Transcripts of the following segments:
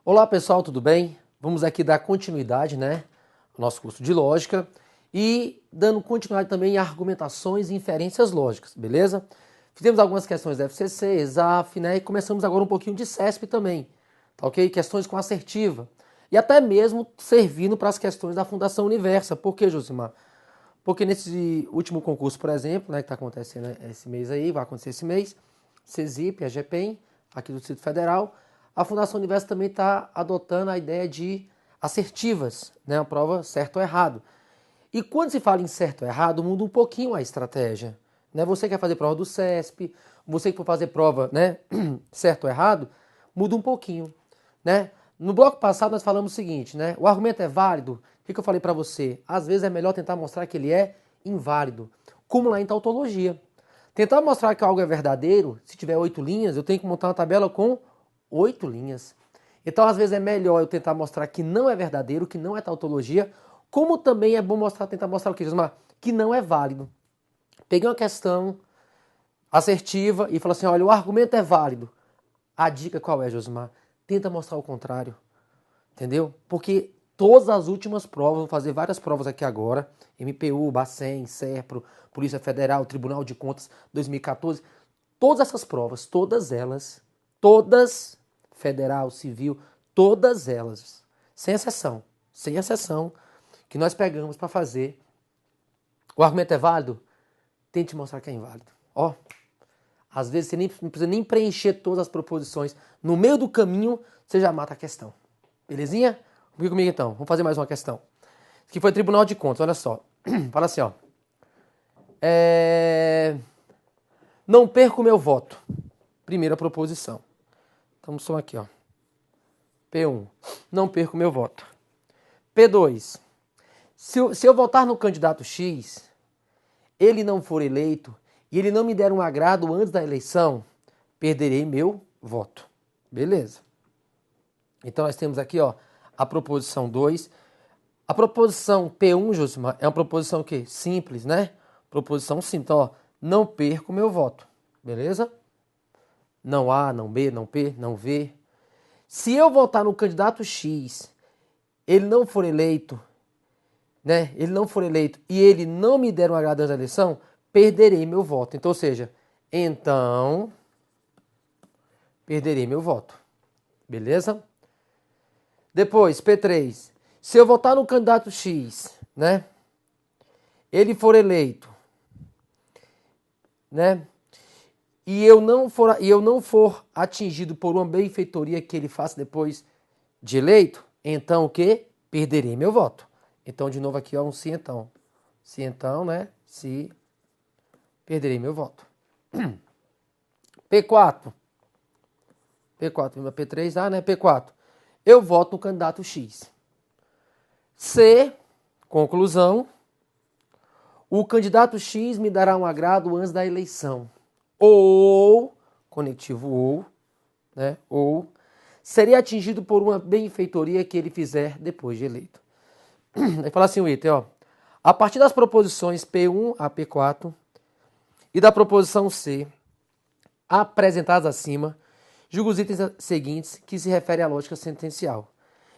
Olá pessoal, tudo bem? Vamos aqui dar continuidade, né, ao nosso curso de lógica e dando continuidade também em argumentações e inferências lógicas, beleza? Fizemos algumas questões da FCC, EXAF, né, e começamos agora um pouquinho de CESP também, tá ok? Questões com assertiva e até mesmo servindo para as questões da Fundação Universa. Por que, Josimar? Porque nesse último concurso, por exemplo, né, que está acontecendo esse mês aí, vai acontecer esse mês, CESIP, a GPEM, aqui do Distrito Federal, a Fundação Universo também está adotando a ideia de assertivas, né, uma prova certo ou errado. E quando se fala em certo ou errado, muda um pouquinho a estratégia. Né? Você quer fazer prova do CESP, você que for fazer prova, né, certo ou errado, muda um pouquinho. Né? No bloco passado nós falamos o seguinte, né? O argumento é válido. O que eu falei para você? Às vezes é melhor tentar mostrar que ele é inválido, como lá em tautologia. Tentar mostrar que algo é verdadeiro, se tiver 8 linhas, eu tenho que montar uma tabela com 8 linhas. Então, às vezes é melhor eu tentar mostrar que não é verdadeiro, que não é tautologia, como também é bom tentar mostrar o que, Josmar? Que não é válido. Peguei uma questão assertiva e falei assim, olha, o argumento é válido. A dica qual é, Josmar? Tenta mostrar o contrário. Entendeu? Porque todas as últimas provas, vou fazer várias provas aqui agora, MPU, Bacen, SERPRO, Polícia Federal, Tribunal de Contas 2014, todas essas provas, todas elas, todas, federal, civil, todas elas, sem exceção, que nós pegamos para fazer. O argumento é válido? Tente mostrar que é inválido. Ó, às vezes você não precisa nem preencher todas as proposições. No meio do caminho, você já mata a questão. Belezinha? Vem comigo então. Vamos fazer mais uma questão. Que foi Tribunal de Contas, olha só. Fala assim, ó. Não perco o meu voto. Primeira proposição. Então, só aqui, ó. P1. Não perco o meu voto. P2. Se eu votar no candidato X, ele não for eleito e ele não me der um agrado antes da eleição, perderei meu voto. Beleza. Então, nós temos aqui, ó, a proposição 2. A proposição P1, Josimar, é uma proposição o quê? Simples, né? Proposição simples. Então, ó, não perco o meu voto. Beleza? Não A, não B, não P, não V. Se eu votar no candidato X, ele não for eleito, né? Ele não for eleito e ele não me der um agrado da eleição, perderei meu voto. Então, ou seja, então perderei meu voto. Beleza? Depois, P3. Se eu votar no candidato X, né? Ele for eleito, né? E eu não for atingido por uma benfeitoria que ele faça depois de eleito, então o quê? Perderei meu voto. Então, de novo aqui, ó, um se então. Se então, né? Se perderei meu voto. P4. P4, P3A, né? P4. Eu voto no candidato X. C, conclusão. O candidato X me dará um agrado antes da eleição. Ou, conectivo ou, né? Ou seria atingido por uma benfeitoria que ele fizer depois de eleito. Aí fala assim o item, ó. A partir das proposições P1 a P4 e da proposição C apresentadas acima, julga os itens seguintes que se referem à lógica sentencial.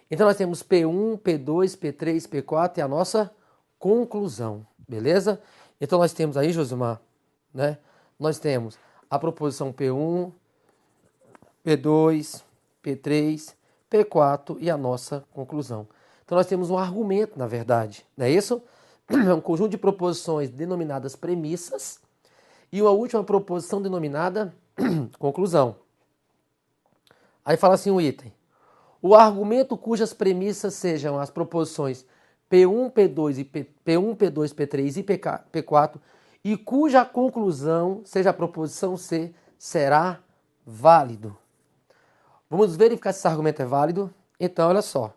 Então nós temos P1, P2, P3, P4 e a nossa conclusão, beleza? Então nós temos aí, Josimar, né? Nós temos a proposição P1, P2, P3, P4 e a nossa conclusão. Então nós temos um argumento, na verdade, não é isso? É um conjunto de proposições denominadas premissas e uma última proposição denominada conclusão. Aí fala assim o item. O argumento cujas premissas sejam as proposições P1, P2, P1, P2, P3 e P4 e cuja conclusão seja a proposição C, será válido. Vamos verificar se esse argumento é válido. Então, olha só.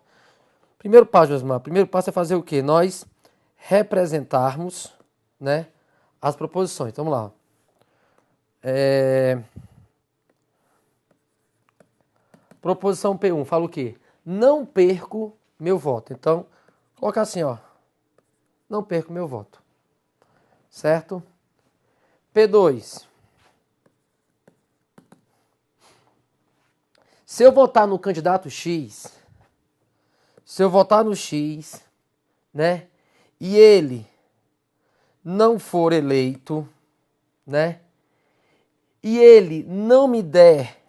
Primeiro passo, Josmar. Primeiro passo é fazer o quê? Nós representarmos, né, as proposições. Então, vamos lá. Proposição P1 fala o quê? Não perco meu voto. Então, coloca assim, ó. Não perco meu voto. Certo? P2. Se eu votar no candidato X, se eu votar no X, né, e ele não for eleito, né, e ele não me der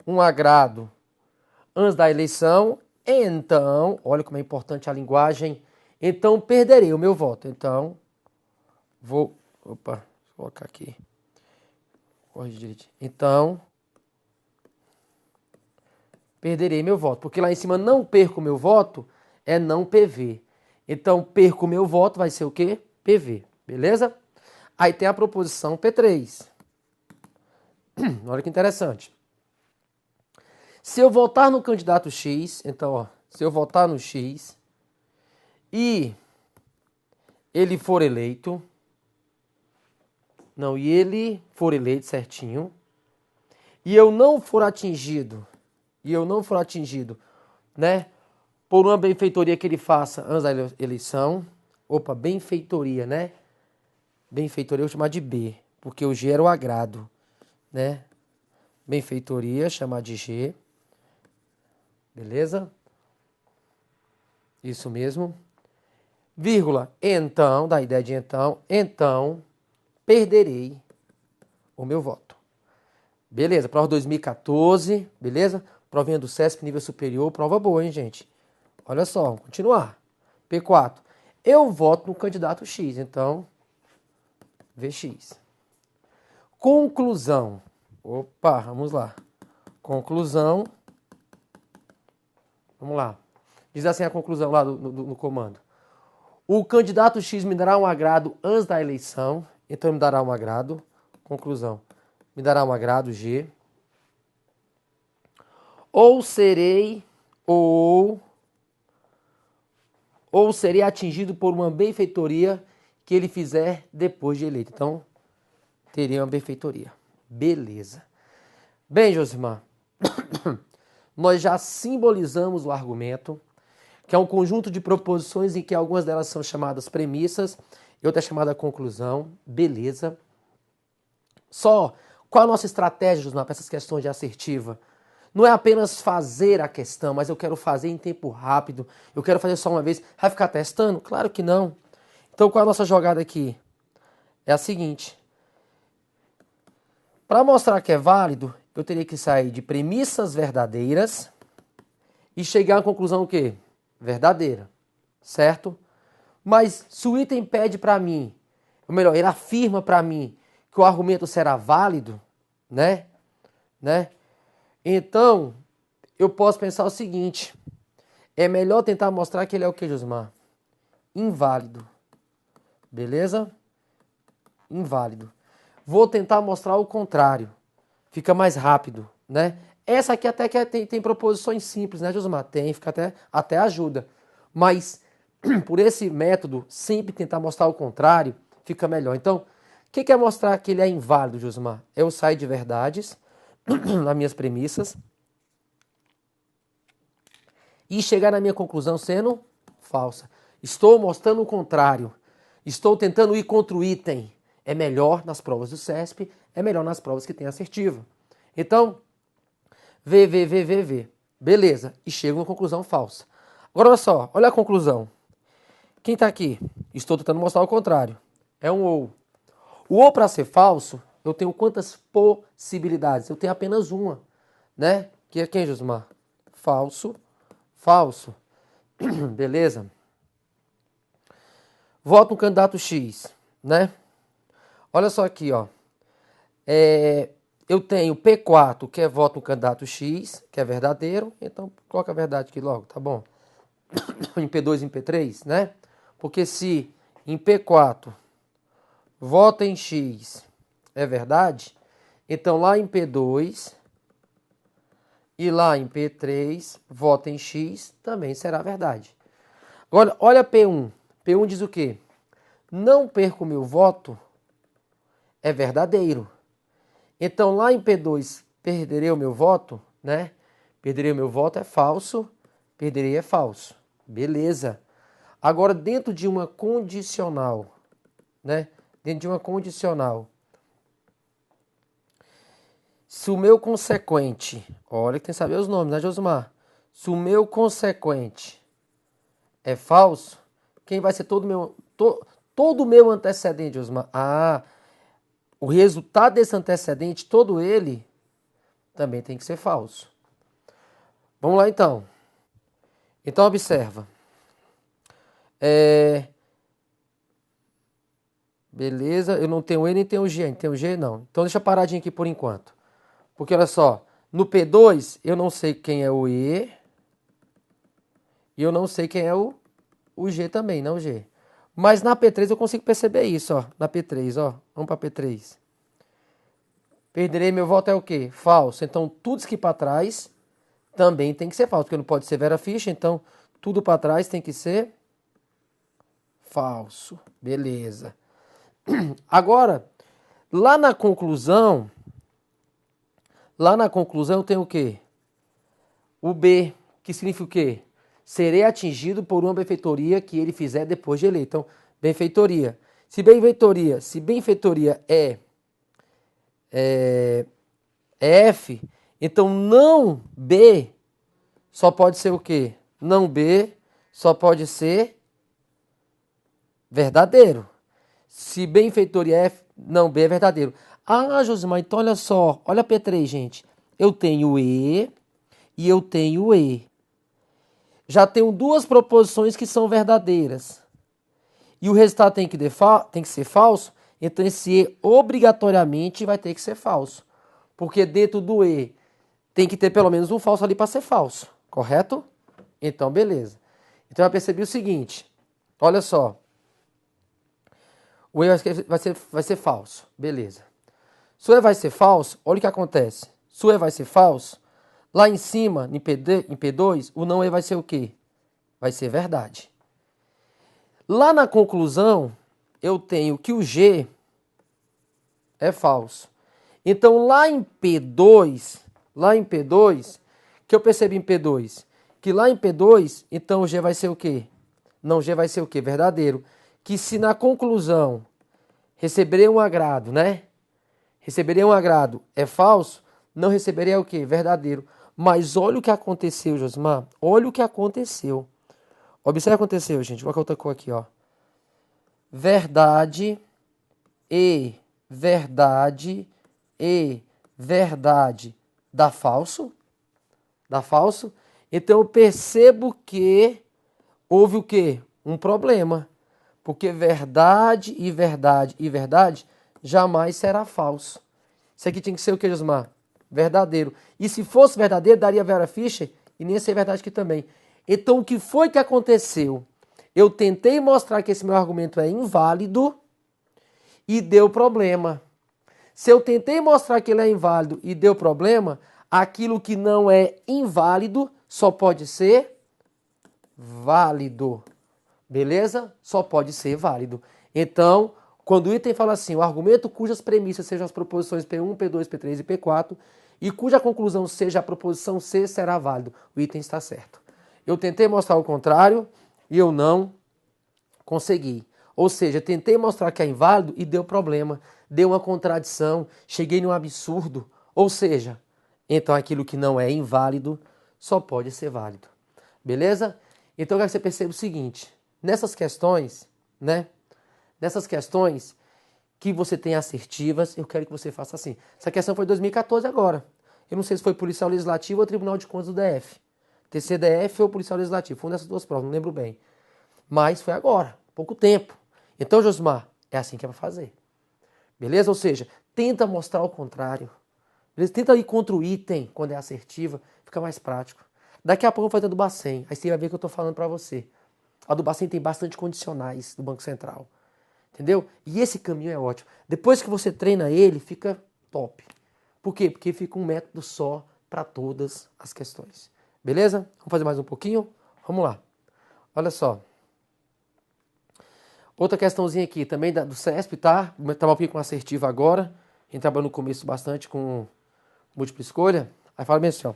um agrado antes da eleição, então, olha como é importante a linguagem, então perderei o meu voto. Então, opa, vou colocar aqui, corrigir direitinho. Então, perderei meu voto, porque lá em cima não perco meu voto, é não PV. Então, perco meu voto vai ser o quê? PV, beleza? Aí tem a proposição P3. Olha que interessante. Se eu votar no candidato X, então, ó, se eu votar no X e ele for eleito, e ele for eleito certinho, e eu não for atingido, né, por uma benfeitoria que ele faça antes da eleição, benfeitoria, né? Benfeitoria eu vou chamar de B, porque o G era o agrado, né? Benfeitoria, chamar de G. Beleza? Isso mesmo. Vírgula, então, da ideia de então, perderei o meu voto. Beleza, prova 2014, beleza? Provinha do CESP, nível superior, prova boa, hein, gente? Olha só, vamos continuar. P4. Eu voto no candidato X, então, VX. Conclusão. Opa, vamos lá. Conclusão. Vamos lá. Diz assim a conclusão lá no comando. O candidato X me dará um agrado antes da eleição, então me dará um agrado. Conclusão. Me dará um agrado, G. Ou serei atingido por uma benfeitoria que ele fizer depois de eleito. Então, teria uma benfeitoria. Beleza. Bem, Josimar, nós já simbolizamos o argumento, que é um conjunto de proposições em que algumas delas são chamadas premissas e outra é chamada conclusão. Beleza. Só, qual a nossa estratégia, Josimar, para essas questões de assertiva? Não é apenas fazer a questão, mas eu quero fazer em tempo rápido, eu quero fazer só uma vez. Vai ficar testando? Claro que não. Então, qual é a nossa jogada aqui? É a seguinte. Para mostrar que é válido, eu teria que sair de premissas verdadeiras e chegar à conclusão o quê? Verdadeira, certo? Mas se o item pede para mim, ou melhor, ele afirma para mim que o argumento será válido, né? Então, eu posso pensar o seguinte, é melhor tentar mostrar que ele é o que, Josmar? Inválido. Beleza? Inválido. Vou tentar mostrar o contrário. Fica mais rápido, né? Essa aqui até que tem proposições simples, né, Josmar? Tem, fica até ajuda. Mas, por esse método, sempre tentar mostrar o contrário, fica melhor. Então, o que é mostrar que ele é inválido, Josmar? Eu saio de verdades, nas minhas premissas, e chegar na minha conclusão sendo falsa. Estou mostrando o contrário. Estou tentando ir contra o item. É melhor nas provas do CESP, é melhor nas provas que tem assertiva. Então, V. Beleza. E chego a uma conclusão falsa. Agora, olha só. Olha a conclusão. Quem está aqui? Estou tentando mostrar o contrário. É um ou. O ou para ser falso, eu tenho quantas possibilidades? Eu tenho apenas uma, né? Que é quem, Josmar? Falso. Beleza? Voto no candidato X, né? Olha só aqui, ó. Eu tenho P4, que é voto no candidato X, que é verdadeiro. Então, coloca a verdade aqui logo, tá bom? Em P2 e em P3, né? Porque se em P4 voto em X é verdade, então lá em P2 e lá em P3 voto em X também será verdade. Agora, olha P1. P1 diz o quê? Não perco meu voto é verdadeiro. Então, lá em P2, perderei o meu voto, né? Perderei o meu voto é falso, perderei é falso. Beleza. Agora, dentro de uma condicional, né? Dentro de uma condicional, Se o meu consequente, olha que tem que saber os nomes, né, Josmar? Se o meu consequente é falso, quem vai ser todo o meu antecedente, Josmar? Ah, o resultado desse antecedente, todo ele, também tem que ser falso. Vamos lá então. Então observa. Beleza, eu não tenho E nem tenho G, tem o G não. Então deixa paradinho aqui por enquanto. Porque olha só, no P2 eu não sei quem é o E e eu não sei quem é o G também, não o G. Mas na P3 eu consigo perceber isso, ó. Na P3, ó. Vamos para P3. Perderei meu voto é o quê? Falso. Então tudo isso aqui para trás também tem que ser falso, porque não pode ser Vera Fischer, então tudo para trás tem que ser falso. Beleza. Agora, lá na conclusão tem o quê? O B, que significa o quê? Serei atingido por uma benfeitoria que ele fizer depois de eleito. Então, benfeitoria. Se benfeitoria é F, então não B só pode ser o quê? Não B só pode ser verdadeiro. Se benfeitoria é F, não B é verdadeiro. Ah, Josimar, então olha só. Olha P3, gente. Eu tenho E e eu tenho E. Já tenho duas proposições que são verdadeiras. E o resultado tem que ser falso. Então esse E obrigatoriamente vai ter que ser falso. Porque dentro do E tem que ter pelo menos um falso ali para ser falso. Correto? Então, beleza. Então eu percebi o seguinte. Olha só. O E vai ser falso. Beleza. Se o E vai ser falso, olha o que acontece. Se o E vai ser falso, lá em cima, em P2, o não E vai ser o quê? Vai ser verdade. Lá na conclusão, eu tenho que o G é falso. Então, lá em P2, que eu percebi em P2, que lá em P2, então o G vai ser o quê? Não, G vai ser o quê? Verdadeiro. Que se na conclusão receberei um agrado, né? Receberei um agrado é falso, não receberei o quê? Verdadeiro. Mas olha o que aconteceu, Josmar. Olha o que aconteceu. Observe o que aconteceu, gente. Vou colocar outra cor aqui, ó. Verdade e verdade e verdade dá falso? Dá falso? Então eu percebo que houve o quê? Um problema. Porque verdade e verdade e verdade jamais será falso. Isso aqui tinha que ser o que, Josmar? Verdadeiro. E se fosse verdadeiro, daria Vera Fischer e nem ia ser verdade aqui também. Então o que foi que aconteceu? Eu tentei mostrar que esse meu argumento é inválido e deu problema. Se eu tentei mostrar que ele é inválido e deu problema, aquilo que não é inválido só pode ser válido. Beleza? Só pode ser válido. Então, quando o item fala assim, o argumento cujas premissas sejam as proposições P1, P2, P3 e P4, e cuja conclusão seja a proposição C, será válido. O item está certo. Eu tentei mostrar o contrário e eu não consegui. Ou seja, tentei mostrar que é inválido e deu problema. Deu uma contradição, cheguei num absurdo. Ou seja, então aquilo que não é inválido só pode ser válido. Beleza? Então eu quero que você perceba o seguinte. Nessas questões, né? Nessas questões que você tem assertivas, eu quero que você faça assim. Essa questão foi 2014 agora. Eu não sei se foi Policial Legislativo ou Tribunal de Contas do DF. TCDF ou Policial Legislativo. Foi uma dessas duas provas, não lembro bem. Mas foi agora, pouco tempo. Então, Josmar, é assim que é para fazer. Beleza? Ou seja, tenta mostrar o contrário. Beleza? Tenta ir contra o item quando é assertiva, fica mais prático. Daqui a pouco eu vou fazer a do Bacen. Aí você vai ver o que eu estou falando para você. A do Bacen tem bastante condicionais do Banco Central. Entendeu? E esse caminho é ótimo. Depois que você treina ele, fica top. Por quê? Porque fica um método só para todas as questões. Beleza? Vamos fazer mais um pouquinho? Vamos lá. Olha só. Outra questãozinha aqui, também do CESP, tá? Estava um pouquinho com assertiva agora. A gente trabalhou no começo bastante com múltipla escolha. Aí fala bem assim, ó.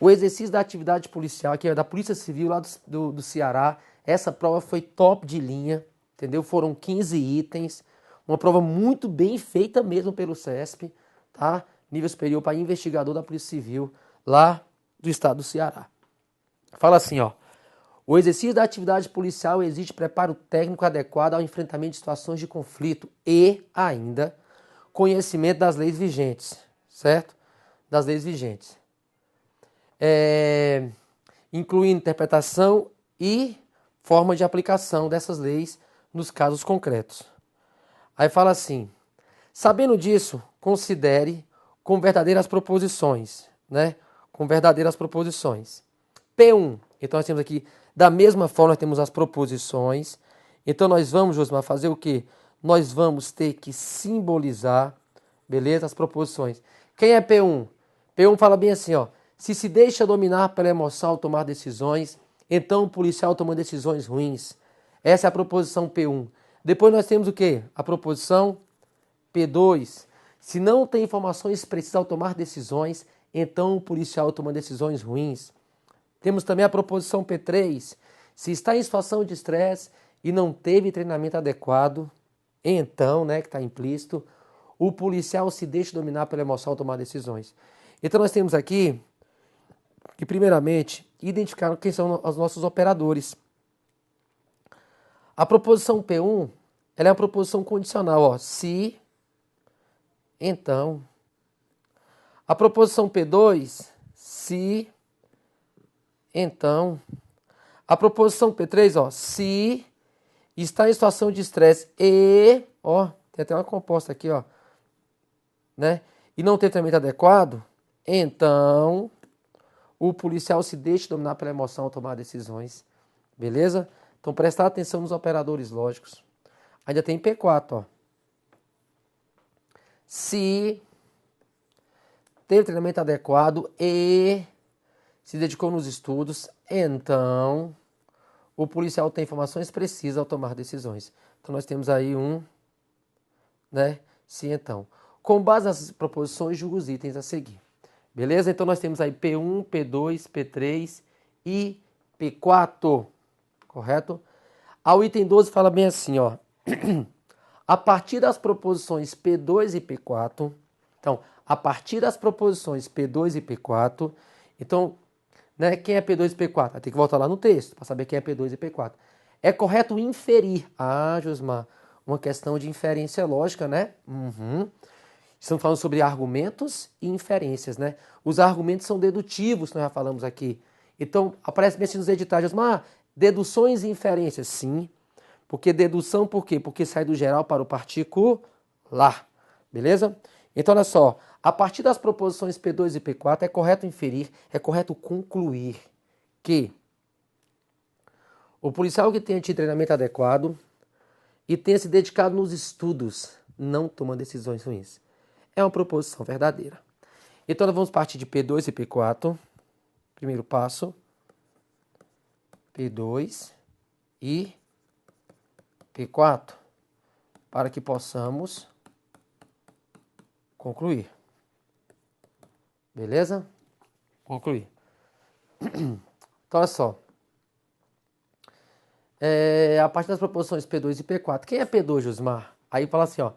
O exercício da atividade policial, que é da Polícia Civil lá do Ceará, essa prova foi top de linha, entendeu? Foram 15 itens, uma prova muito bem feita mesmo pelo CESP, tá? nível superior para investigador da Polícia Civil, lá do estado do Ceará. Fala assim, ó. O exercício da atividade policial exige preparo técnico adequado ao enfrentamento de situações de conflito e, ainda, conhecimento das leis vigentes, certo? Das leis vigentes. Incluindo interpretação e forma de aplicação dessas leis nos casos concretos. Aí fala assim, sabendo disso, considere com verdadeiras proposições, né? Com verdadeiras proposições. P1, então nós temos aqui, da mesma forma, nós temos as proposições. Então nós vamos, Josmar, fazer o quê? Nós vamos ter que simbolizar, beleza? As proposições. Quem é P1? P1 fala bem assim, ó. Se deixa dominar pela emoção ao tomar decisões, então o policial toma decisões ruins. Essa é a proposição P1. Depois nós temos o quê? A proposição P2. Se não tem informações precisas ao tomar decisões, então o policial toma decisões ruins. Temos também a proposição P3. Se está em situação de estresse e não teve treinamento adequado, então, né, que está implícito, o policial se deixa dominar pela emoção ao tomar decisões. Então nós temos aqui que, primeiramente, identificar quem são os nossos operadores. A proposição P1, ela é uma proposição condicional, ó. Se, então. A proposição P2, se, então. A proposição P3, ó, se está em situação de estresse e, ó, tem até uma composta aqui, ó, né? E não tem treinamento adequado, então o policial se deixa dominar pela emoção ao tomar decisões, beleza? Então prestar atenção nos operadores lógicos. Ainda tem P4, ó. Se teve treinamento adequado e se dedicou nos estudos, então o policial tem informações precisas ao tomar decisões. Então nós temos aí né? Se então. Com base nas proposições, julga os itens a seguir. Beleza? Então nós temos aí P1, P2, P3 e P4. Correto? Ao item 12 fala bem assim, ó. A partir das proposições P2 e P4, então, a partir das proposições P2 e P4, então, né, quem é P2 e P4? Vai ter que voltar lá no texto para saber quem é P2 e P4. É correto inferir. Ah, Josmar, uma questão de inferência lógica, né? Estamos falando sobre argumentos e inferências, né? Os argumentos são dedutivos, nós já falamos aqui. Então, aparece bem assim nos editais, Josmar, deduções e inferências, sim. Porque dedução, por quê? Porque sai do geral para o particular, beleza? Então, olha só, a partir das proposições P2 e P4, é correto inferir, é correto concluir que o policial que tenha tido treinamento adequado e tenha se dedicado nos estudos não toma decisões ruins. É uma proposição verdadeira. Então, nós vamos partir de P2 e P4. Primeiro passo, P2 e P4, para que possamos concluir. Beleza? Concluir. Então, olha só. A partir das proposições P2 e P4. Quem é P2, Josmar? Aí fala assim, ó.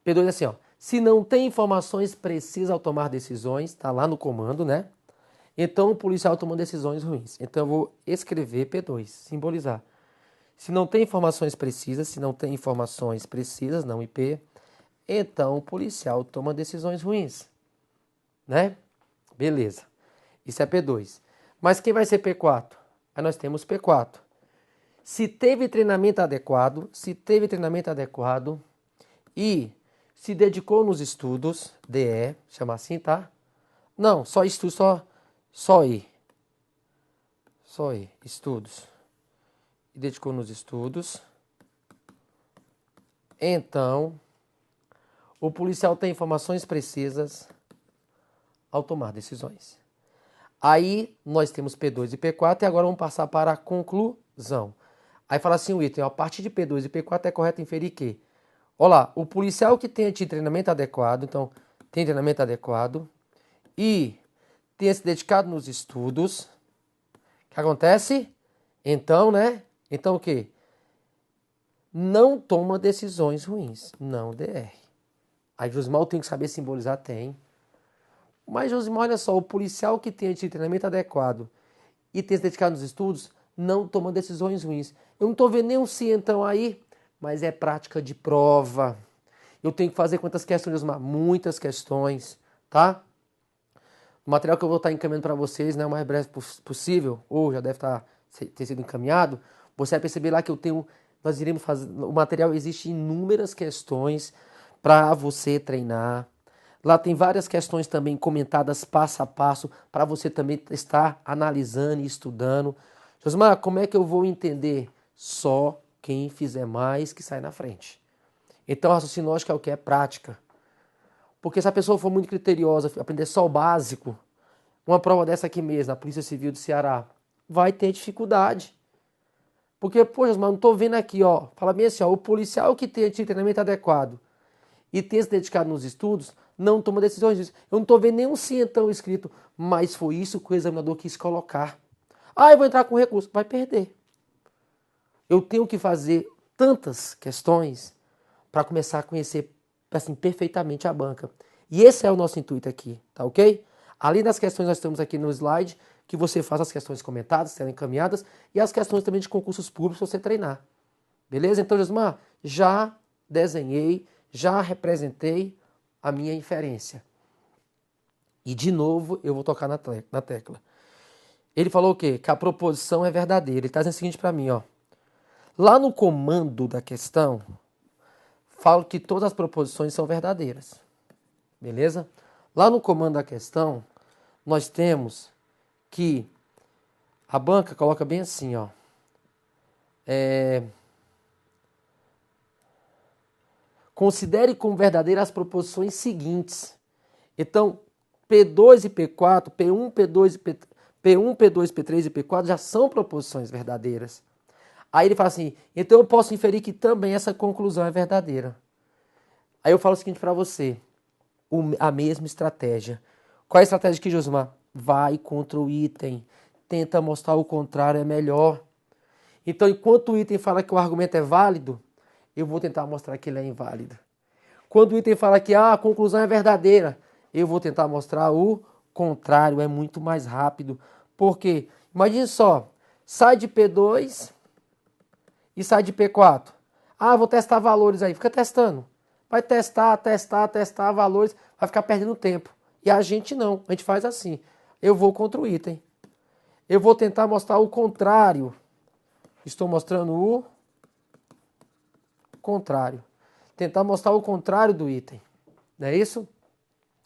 P2 é assim, ó. Se não tem informações precisas ao tomar decisões, tá lá no comando, né? Então o policial toma decisões ruins. Então eu vou escrever P2, simbolizar. Se não tem informações precisas, não IP, então o policial toma decisões ruins, né? Beleza. Isso é P2. Mas quem vai ser P4? Aí nós temos P4. Se teve treinamento adequado e se dedicou nos estudos, DE, chama assim, tá? Não, só estudos, só I. Só I, estudos. E dedicou nos estudos. Então, o policial tem informações precisas ao tomar decisões. Aí, nós temos P2 e P4 e agora vamos passar para a conclusão. Aí fala assim o item, ó, a partir de P2 e P4 é correto inferir que, olha lá, o policial que tenha tido treinamento adequado, então, tem treinamento adequado, e tenha se dedicado nos estudos, o que acontece? Então, né? Então o quê? Não toma decisões ruins, não DR. Aí Josmal tem que saber simbolizar, tem. Mas, Josimar, olha só, o policial que tem treinamento adequado e tem se dedicado nos estudos, não toma decisões ruins. Eu não estou vendo nenhum cientão aí, mas é prática de prova. Eu tenho que fazer quantas questões, Josimar? Muitas questões, tá? O material que eu vou estar encaminhando para vocês, né, o mais breve possível, ou já deve ter sido encaminhado, você vai perceber lá que nós iremos fazer, o material existe inúmeras questões para você treinar. Lá tem várias questões também comentadas passo a passo para você também estar analisando e estudando. Josmar, como é que eu vou entender? Só quem fizer mais que sai na frente. Então, a raciocínio lógico é o que? É prática. Porque se a pessoa for muito criteriosa, aprender só o básico, uma prova dessa aqui mesmo, na Polícia Civil do Ceará, vai ter dificuldade. Porque, poxa, mas não estou vendo aqui, ó. Fala bem assim, ó, o policial que tem treinamento adequado e tem se dedicado nos estudos, não toma decisões disso. Eu não estou vendo nenhum cientão escrito, mas foi isso que o examinador quis colocar. Ah, eu vou entrar com recurso. Vai perder. Eu tenho que fazer tantas questões para começar a conhecer assim, perfeitamente a banca. E esse é o nosso intuito aqui, tá ok? Além das questões, nós estamos aqui no slide, que você faz as questões comentadas, serão encaminhadas, e as questões também de concursos públicos para você treinar. Beleza? Então, Josmar, já desenhei, já representei a minha inferência. E, de novo, eu vou tocar na tecla. Ele falou o quê? Que a proposição é verdadeira. Ele está dizendo o seguinte para mim, ó. Lá no comando da questão, falo que todas as proposições são verdadeiras. Beleza? Lá no comando da questão, nós temos que a banca coloca bem assim, ó. Considere como verdadeiras as proposições seguintes. Então, P2 e P4, P1, P2 e P1, P2, P3 e P4 já são proposições verdadeiras. Aí ele fala assim, então eu posso inferir que também essa conclusão é verdadeira. Aí eu falo o seguinte para você, a mesma estratégia. Qual é a estratégia aqui, Josmar? Vai contra o item, tenta mostrar o contrário é melhor. Então, enquanto o item fala que o argumento é válido, eu vou tentar mostrar que ele é inválido. Quando o item fala que a conclusão é verdadeira, eu vou tentar mostrar o contrário, é muito mais rápido. Por quê? Imagine só, sai de P2 e sai de P4. Ah, vou testar valores aí. Fica testando. Vai testar valores, vai ficar perdendo tempo. E a gente não, a gente faz assim. Eu vou contra o item. Eu vou tentar mostrar o contrário. Estou mostrando o contrário. Tentar mostrar o contrário do item. Não é isso?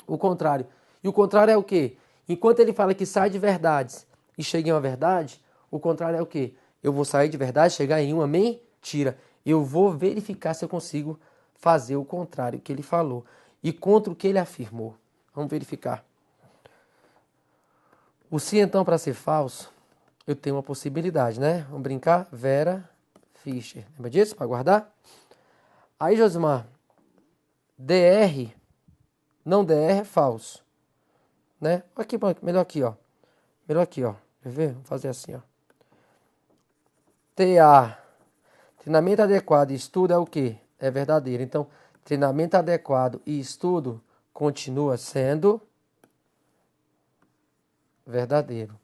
O contrário. E o contrário é o quê? Enquanto ele fala que sai de verdades e chega em uma verdade, o contrário é o quê? Eu vou sair de verdade e chegar em uma mentira. Eu vou verificar se eu consigo fazer o contrário que ele falou. E contra o que ele afirmou. Vamos verificar. O se então para ser falso, eu tenho uma possibilidade, né? Vamos brincar? Vera Fischer. Lembra disso? Para guardar? Aí, Josimar, DR, não DR é falso. Né? Aqui, melhor aqui, ó. Melhor aqui, ó. Quer ver? Vamos fazer assim, ó. TA, treinamento adequado e estudo é o quê? É verdadeiro. Então, treinamento adequado e estudo continua sendo verdadeiro.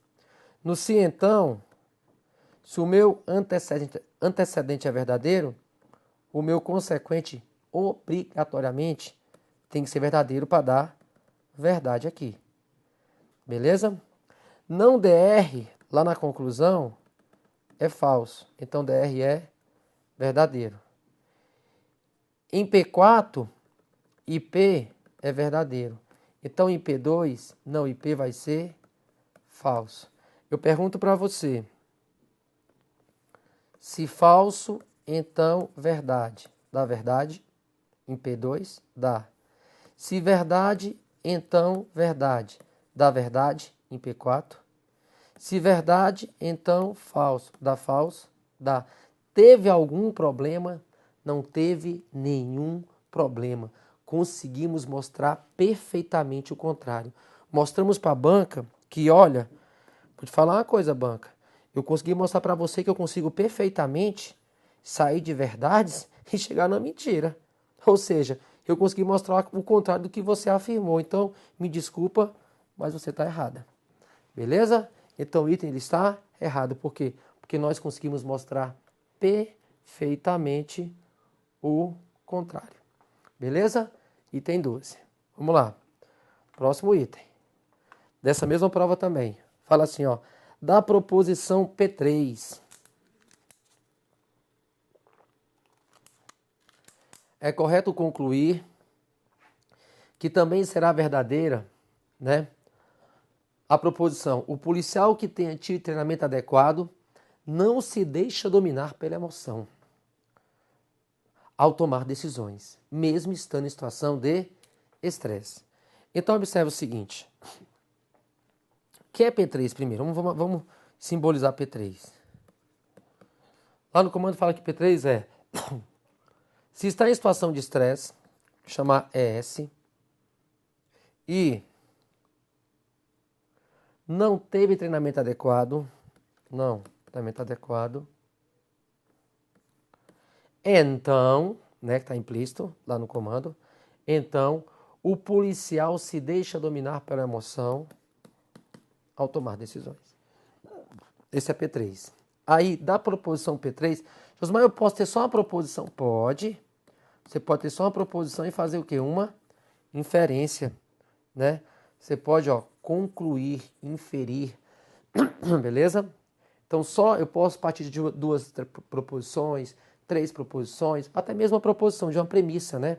No se então, se o meu antecedente é verdadeiro, o meu consequente obrigatoriamente tem que ser verdadeiro para dar verdade aqui. Beleza? Não DR, lá na conclusão, é falso. Então, DR é verdadeiro. Em P4, IP é verdadeiro. Então, em P2, não, IP vai ser falso. Eu pergunto para você, se falso, então verdade. Dá verdade? Em P2, dá. Se verdade, então verdade. Dá verdade? Em P4. Se verdade, então falso. Dá falso? Dá. Teve algum problema? Não teve nenhum problema. Conseguimos mostrar perfeitamente o contrário. Mostramos para a banca que, olha, vou te falar uma coisa, banca. Eu consegui mostrar para você que eu consigo perfeitamente sair de verdades e chegar na mentira. Ou seja, eu consegui mostrar o contrário do que você afirmou. Então, me desculpa, mas você está errada. Beleza? Então o item ele está errado. Por quê? Porque nós conseguimos mostrar perfeitamente o contrário. Beleza? Item 12. Vamos lá. Próximo item. Dessa mesma prova também. Fala assim, ó. Da proposição P3. É correto concluir que também será verdadeira, né? A proposição: o policial que tenha tido treinamento adequado não se deixa dominar pela emoção ao tomar decisões, mesmo estando em situação de estresse. Então, observe o seguinte. O que é P3 primeiro? Vamos simbolizar P3. Lá no comando fala que P3 é se está em situação de estresse, chamar ES, e não teve treinamento adequado, então, né, que está implícito lá no comando, então o policial se deixa dominar pela emoção ao tomar decisões. Esse é P3. Aí, da proposição P3, Josmar, eu posso ter só uma proposição? Pode. Você pode ter só uma proposição e fazer o quê? Uma inferência, né? Você pode, ó, concluir, inferir, beleza? Então, só eu posso partir de duas proposições, três proposições, até mesmo a proposição de uma premissa, né?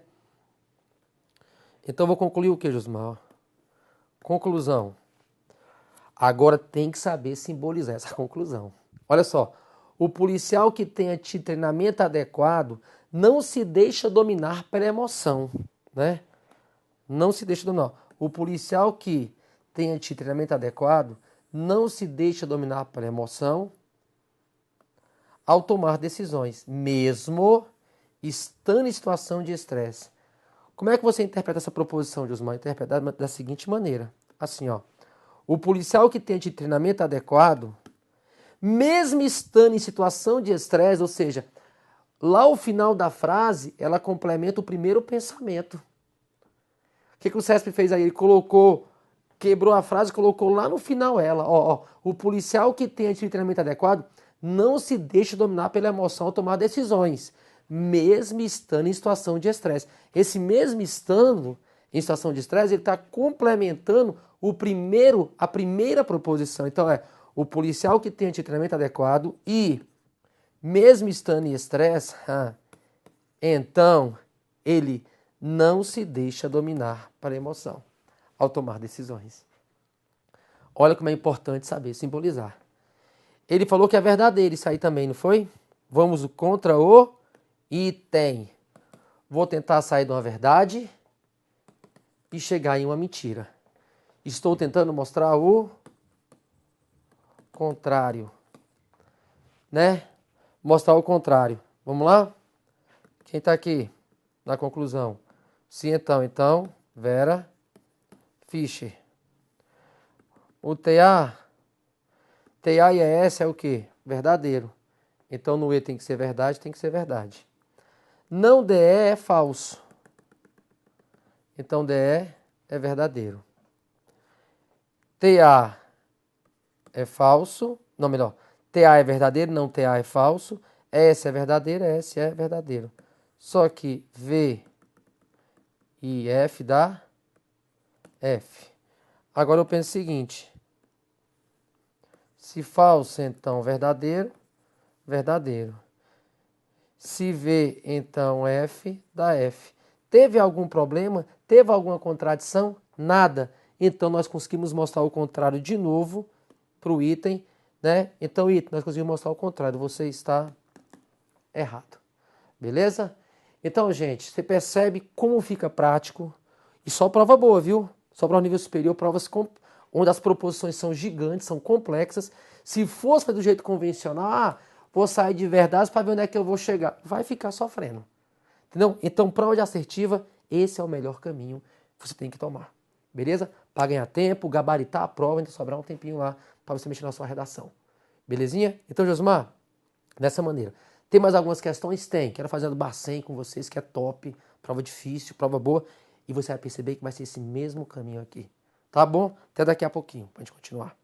Então, eu vou concluir o que, Josmar? Conclusão. Agora tem que saber simbolizar essa conclusão. Olha só, o policial que tenha tido treinamento adequado não se deixa dominar pela emoção, né? Não se deixa dominar. O policial que tenha tido treinamento adequado não se deixa dominar pela emoção ao tomar decisões, mesmo estando em situação de estresse. Como é que você interpreta essa proposição, Josmar? Interpreta da seguinte maneira, assim, ó. O policial que tem de treinamento adequado, mesmo estando em situação de estresse, ou seja, lá ao final da frase, ela complementa o primeiro pensamento. O que o CESP fez aí? Ele quebrou a frase e colocou lá no final ela. O policial que tem de treinamento adequado não se deixa dominar pela emoção ao tomar decisões, mesmo estando em situação de estresse. Esse mesmo estando em situação de estresse, ele está complementando a primeira proposição. Então o policial que tem de treinamento adequado e mesmo estando em estresse, então ele não se deixa dominar pela emoção ao tomar decisões. Olha como é importante saber simbolizar. Ele falou que é verdadeiro isso aí também, não foi? Vamos contra o item. Vou tentar sair de uma verdade e chegar em uma mentira. Estou tentando mostrar o contrário, né? Mostrar o contrário. Vamos lá? Quem está aqui na conclusão? Sim, então, Vera Fischer. O TA e ES é o quê? Verdadeiro. Então no E tem que ser verdade, tem que ser verdade. Não DE é falso. Então DE é verdadeiro. TA é falso. Não, melhor. TA é verdadeiro, não TA é falso. S é verdadeiro, S é verdadeiro. Só que V e F dá F. Agora eu penso o seguinte. Se falso, então verdadeiro, verdadeiro. Se V, então F, dá F. Teve algum problema? Teve alguma contradição? Nada. Então nós conseguimos mostrar o contrário de novo para o item, né? Então, item, nós conseguimos mostrar o contrário. Você está errado. Beleza? Então, gente, você percebe como fica prático. E só prova boa, viu? Só para o nível superior, provas onde as proposições são gigantes, são complexas. Se fosse do jeito convencional, vou sair de verdade para ver onde é que eu vou chegar. Vai ficar sofrendo. Entendeu? Então, prova de assertiva, esse é o melhor caminho que você tem que tomar. Beleza? Para ganhar tempo, gabaritar a prova, ainda sobrar um tempinho lá para você mexer na sua redação. Belezinha? Então, Josmar, dessa maneira. Tem mais algumas questões? Tem. Quero fazer do Bacen com vocês, que é top. Prova difícil, prova boa. E você vai perceber que vai ser esse mesmo caminho aqui. Tá bom? Até daqui a pouquinho, pra gente continuar.